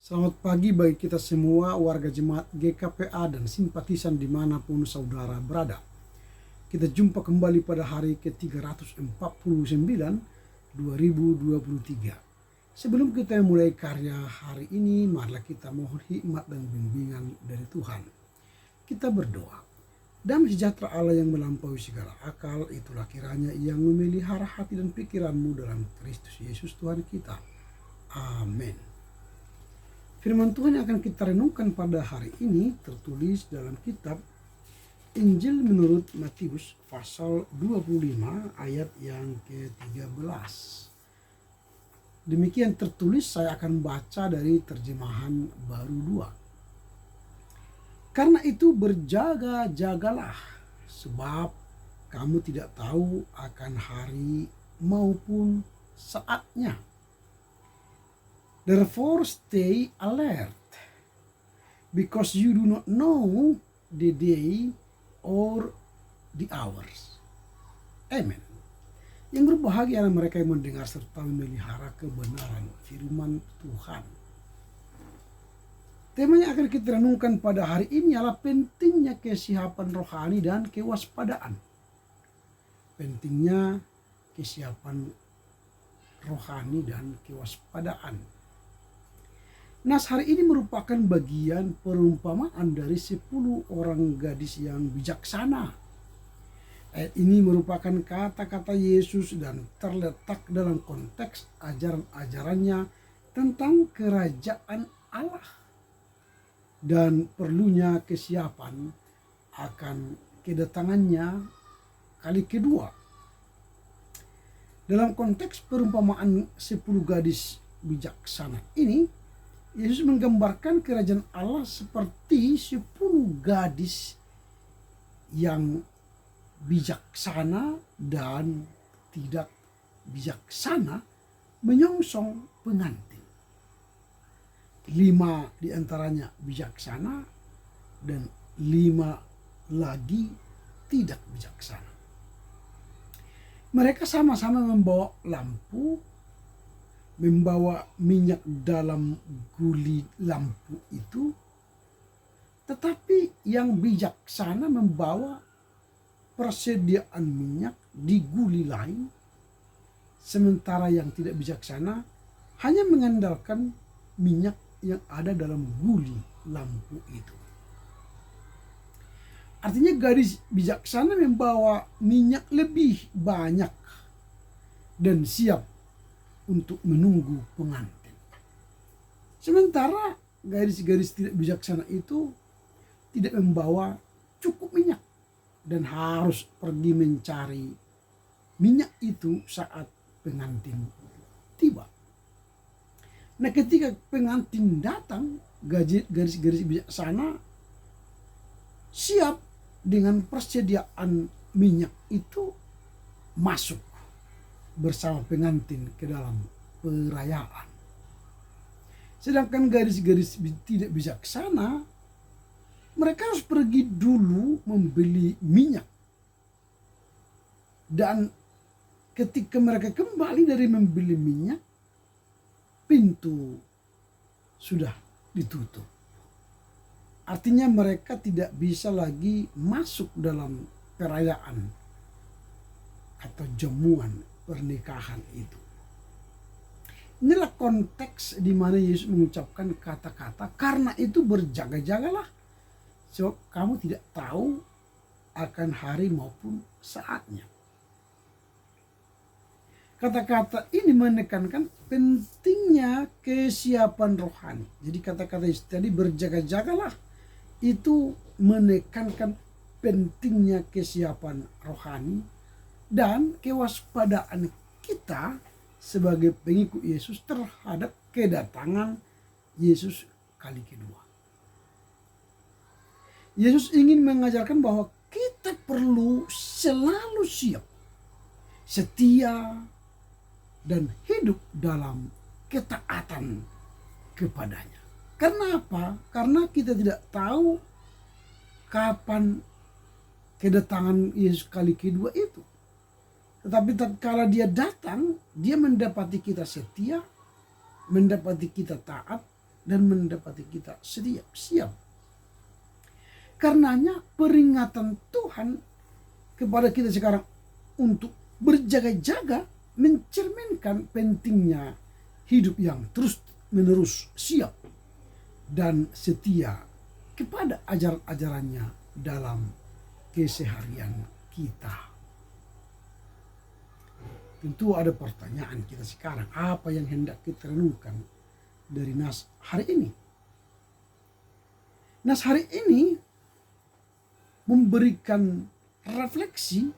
Selamat pagi bagi kita semua warga jemaat GKPA dan simpatisan dimanapun saudara berada. Kita jumpa kembali pada hari ke-349 2023. Sebelum kita mulai karya hari ini, marilah kita mohon hikmat dan bimbingan dari Tuhan. Kita berdoa. Damai sejahtera Allah yang melampaui segala akal, itulah kiranya yang memelihara hati dan pikiranmu dalam Kristus Yesus Tuhan kita. Amin. Firman Tuhan yang akan kita renungkan pada hari ini tertulis dalam kitab Injil menurut Matius pasal 25 ayat yang ke-13. Demikian tertulis, saya akan baca dari terjemahan baru 2. Karena itu berjaga-jagalah, sebab kamu tidak tahu akan hari maupun saatnya. Therefore stay alert, because you do not know the day or the hours. Amen. Yang berbahagia adalah mereka yang mendengar serta memelihara kebenaran firman Tuhan. Tema yang akan kita renungkan pada hari ini adalah pentingnya kesiapan rohani dan kewaspadaan. Pentingnya kesiapan rohani dan kewaspadaan. Nas hari ini merupakan bagian perumpamaan dari 10 orang gadis yang bijaksana. Ayat ini merupakan kata-kata Yesus dan terletak dalam konteks ajaran-ajarannya tentang kerajaan Allah dan perlunya kesiapan akan kedatangannya kali kedua. Dalam konteks perumpamaan 10 gadis bijaksana ini, Yesus menggambarkan kerajaan Allah seperti 10 gadis yang bijaksana dan tidak bijaksana menyongsong pengantin. 5 diantaranya bijaksana dan 5 lagi tidak bijaksana. Mereka sama-sama membawa lampu, membawa minyak dalam guli lampu itu, tetapi yang bijaksana membawa persediaan minyak di guli lain, sementara yang tidak bijaksana hanya mengandalkan minyak yang ada dalam guli lampu itu. Artinya gadis bijaksana membawa minyak lebih banyak dan siap untuk menunggu pengantin. Sementara gadis-gadis tidak bijaksana itu tidak membawa cukup minyak dan harus pergi mencari minyak itu saat pengantin tiba. Nah, ketika pengantin datang, gadis-gadis bijaksana siap dengan persediaan minyak itu masuk bersama pengantin ke dalam perayaan. Sedangkan gadis-gadis tidak bijaksana, mereka harus pergi dulu membeli minyak. Dan ketika mereka kembali dari membeli minyak, pintu sudah ditutup. Artinya mereka tidak bisa lagi masuk dalam perayaan atau jamuan pernikahan itu. Inilah konteks di mana Yesus mengucapkan kata-kata, karena itu berjaga-jagalah, sebab kamu tidak tahu akan hari maupun saatnya. Kata-kata ini menekankan pentingnya kesiapan rohani. Jadi kata-kata Yesus tadi berjaga-jagalah itu menekankan pentingnya kesiapan rohani dan kewaspadaan kita sebagai pengikut Yesus terhadap kedatangan Yesus kali kedua. Yesus ingin mengajarkan bahwa kita perlu selalu siap, setia, dan hidup dalam ketaatan kepadanya. Karena apa? Karena kita tidak tahu kapan kedatangan Yesus kali kedua itu. Tetapi tatkala dia datang, dia mendapati kita setia, mendapati kita taat, dan mendapati kita siap. Karenanya peringatan Tuhan kepada kita sekarang untuk berjaga-jaga mencerminkan pentingnya hidup yang terus menerus siap dan setia kepada ajaran-ajarannya dalam keseharian kita. Tentu ada pertanyaan kita sekarang, apa yang hendak kita renungkan dari nas hari ini? Nas hari ini memberikan refleksi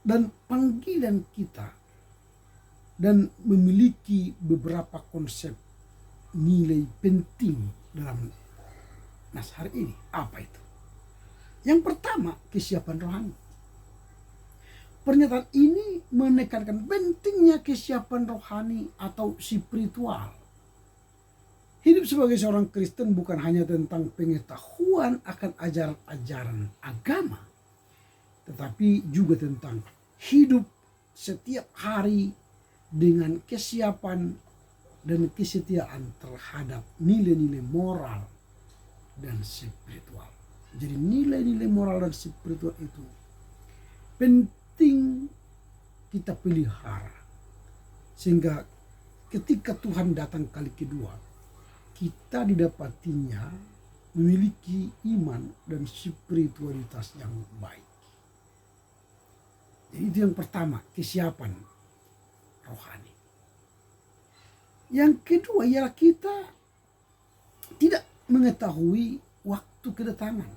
dan panggilan kita dan memiliki beberapa konsep nilai penting dalam nas hari ini. Apa itu? Yang pertama, kesiapan rohani. Pernyataan ini menekankan pentingnya kesiapan rohani atau spiritual. Hidup sebagai seorang Kristen bukan hanya tentang pengetahuan akan ajaran-ajaran agama, tetapi juga tentang hidup setiap hari dengan kesiapan dan kesetiaan terhadap nilai-nilai moral dan spiritual. Jadi nilai-nilai moral dan spiritual itu penting kita pelihara, sehingga ketika Tuhan datang kali kedua, kita didapatinya memiliki iman dan spiritualitas yang baik. Jadi itu yang pertama, kesiapan rohani. Yang kedua ialah kita tidak mengetahui waktu kedatangan.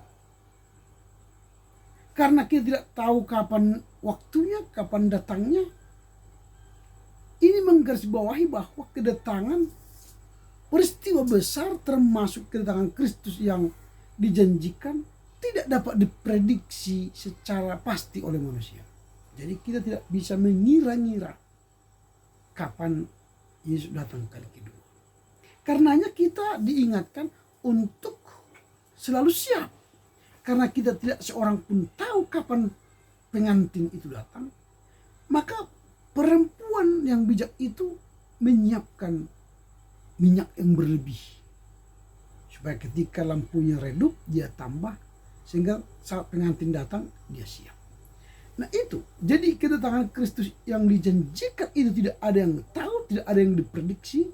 Karena kita tidak tahu kapan waktunya, kapan datangnya. Ini menggarisbawahi bahwa kedatangan peristiwa besar termasuk kedatangan Kristus yang dijanjikan tidak dapat diprediksi secara pasti oleh manusia. Jadi kita tidak bisa mengira-ngira kapan Yesus datang kali kedua. Karenanya kita diingatkan untuk selalu siap. Karena kita tidak seorang pun tahu kapan pengantin itu datang, maka perempuan yang bijak itu menyiapkan minyak yang berlebih, supaya ketika lampunya redup dia tambah, sehingga saat pengantin datang dia siap. Nah itu, jadi kedatangan Kristus yang dijanjikan itu tidak ada yang tahu, tidak ada yang diprediksi.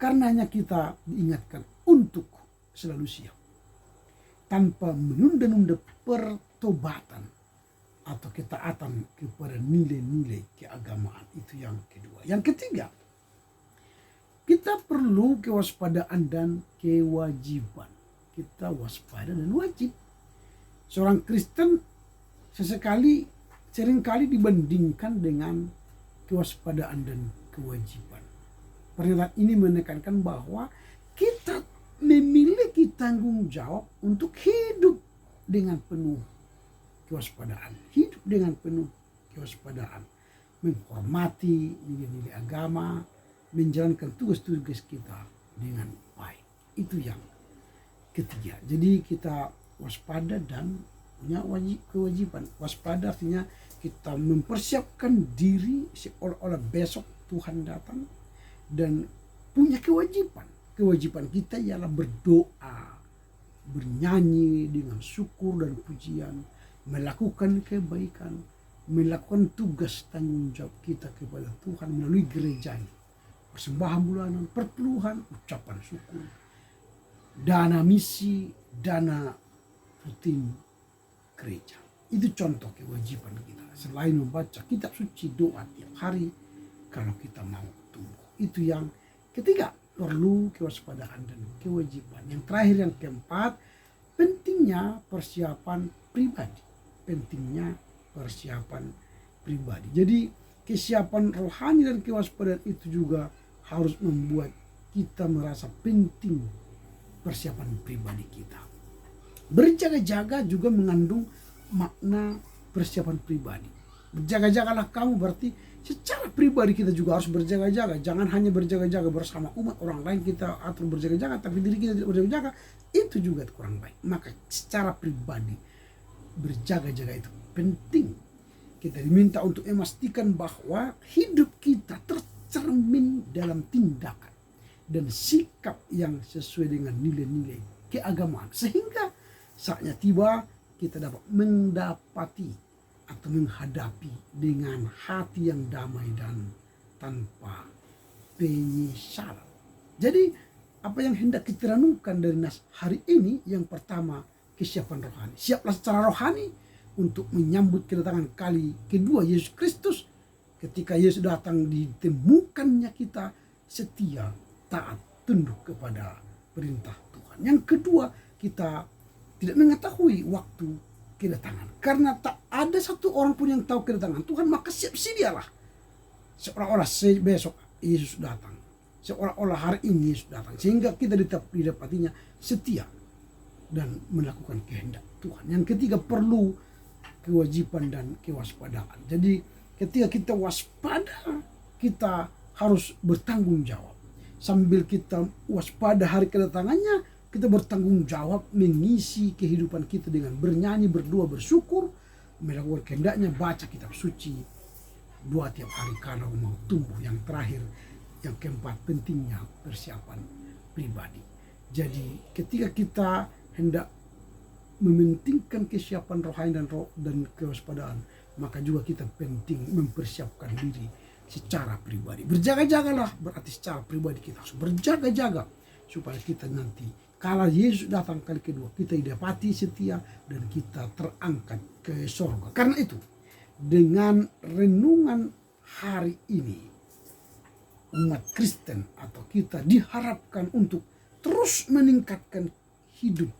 Karenanya kita diingatkan untuk selalu siap, tanpa menunda-nunda pertobatan atau ketaatan kepada nilai-nilai keagamaan. Itu yang kedua. Yang ketiga, kita perlu kewaspadaan dan kewajiban. Kita waspada dan wajib. Seorang Kristen seringkali dibandingkan dengan kewaspadaan dan kewajiban. Pernyataan ini menekankan bahwa kita memiliki tanggung jawab untuk hidup dengan penuh kewaspadaan. Hidup dengan penuh kewaspadaan. Menghormati nilai-nilai agama, menjalankan tugas-tugas kita dengan baik. Itu yang ketiga. Jadi kita waspada dan punya kewajiban. Waspada artinya kita mempersiapkan diri seolah-olah besok Tuhan datang, dan punya kewajiban. Kewajiban kita ialah berdoa, bernyanyi dengan syukur dan pujian, melakukan kebaikan, melakukan tugas tanggung jawab kita kepada Tuhan melalui gerejanya. Persembahan bulanan, perpuluhan, ucapan syukur, dana misi, dana rutin gereja. Itu contoh kewajiban kita. Selain membaca kitab suci, doa tiap hari kalau kita mau tumbuh. Itu yang ketiga, perlu kewaspadaan dan kewajiban. Yang terakhir, yang keempat, pentingnya persiapan pribadi. Pentingnya persiapan pribadi. Jadi kesiapan rohani dan kewaspadaan itu juga harus membuat kita merasa penting persiapan pribadi kita. Berjaga-jaga juga mengandung makna persiapan pribadi. Berjaga-jagalah kamu berarti secara pribadi kita juga harus berjaga-jaga. Jangan hanya berjaga-jaga bersama umat orang lain kita atau berjaga-jaga tapi diri kita tidak berjaga-jaga, itu juga kurang baik. Maka secara pribadi berjaga-jaga itu penting. Kita diminta untuk memastikan bahwa hidup kita tercermin dalam tindakan, dan sikap yang sesuai dengan nilai-nilai keagamaan. Sehingga saatnya tiba kita dapat mendapati atau menghadapi dengan hati yang damai dan tanpa penyesalan. Jadi apa yang hendak kita renungkan dari nas hari ini, yang pertama kesiapan rohani. Siaplah secara rohani untuk menyambut kedatangan kali kedua Yesus Kristus. Ketika Yesus datang, ditemukannya kita setia, taat, tunduk kepada perintah Tuhan. Yang kedua, kita tidak mengetahui waktu kedatangan. Karena tak ada satu orang pun yang tahu kedatangan Tuhan, maka siap sedialah. Seolah-olah besok Yesus datang. Seolah-olah hari ini Yesus datang. Sehingga kita didapatinya setia dan melakukan kehendak Tuhan. Yang ketiga, perlu kewajiban dan kewaspadaan. Jadi ketika kita waspada, kita harus bertanggung jawab. Sambil kita waspada hari kedatangannya, kita bertanggung jawab mengisi kehidupan kita dengan bernyanyi, berdoa, bersyukur, melakukan kehendaknya, baca kitab suci, doa tiap hari kalau mau tumbuh. Yang terakhir, yang keempat, pentingnya persiapan pribadi. Jadi ketika kita hendak mementingkan kesiapan rohani dan kewaspadaan, maka juga kita penting mempersiapkan diri secara pribadi. Berjaga-jagalah, berarti secara pribadi kita harus berjaga-jaga supaya kita nanti kala Yesus datang kali kedua, kita didapati setia dan kita terangkat ke sorga. Karena itu, dengan renungan hari ini, umat Kristen atau kita diharapkan untuk terus meningkatkan hidup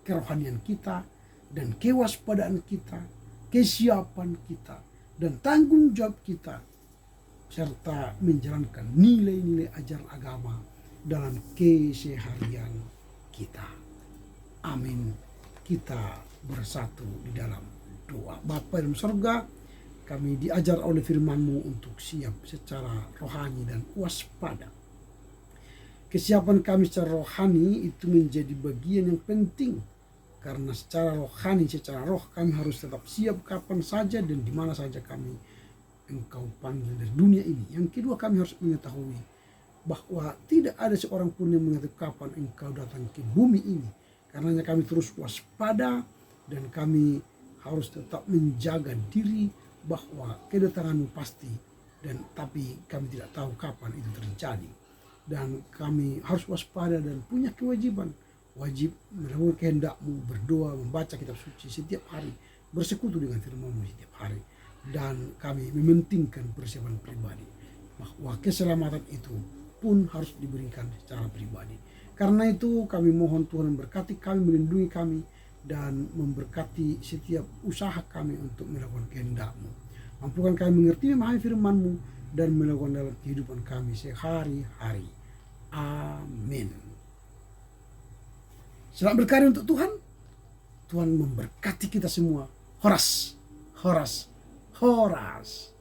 kerohanian kita dan kewaspadaan kita, kesiapan kita, dan tanggung jawab kita, serta menjalankan nilai-nilai ajaran agama dalam keseharian kita. Amin. Kita bersatu di dalam doa. Bapa dalam surga, kami diajar oleh firman-Mu untuk siap secara rohani dan waspada. Kesiapan kami secara rohani itu menjadi bagian yang penting, karena secara rohani, secara roh kami harus tetap siap kapan saja dan di mana saja kami Engkau panggil dari dunia ini. Yang kedua, kami harus mengetahui bahwa tidak ada seorang pun yang mengetahui kapan Engkau datang ke bumi ini. Karenanya kami terus waspada dan kami harus tetap menjaga diri bahwa kedatangan-Mu pasti, dan tapi kami tidak tahu kapan itu terjadi. Dan kami harus waspada dan punya kewajiban, wajib melakukan kehendak-Mu, berdoa, membaca kitab suci setiap hari, bersekutu dengan firman-Mu setiap hari. Dan kami mementingkan persiapan pribadi, bahwa keselamatan itu pun harus diberikan secara pribadi. Karena itu kami mohon Tuhan memberkati kami, melindungi kami, dan memberkati setiap usaha kami untuk melakukan kehendak-Mu. Mampukan kami mengerti, memahami firman-Mu, dan melakukan dalam kehidupan kami sehari-hari. Amin. Selamat berkarya untuk Tuhan. Tuhan memberkati kita semua. Horas, horas, horas.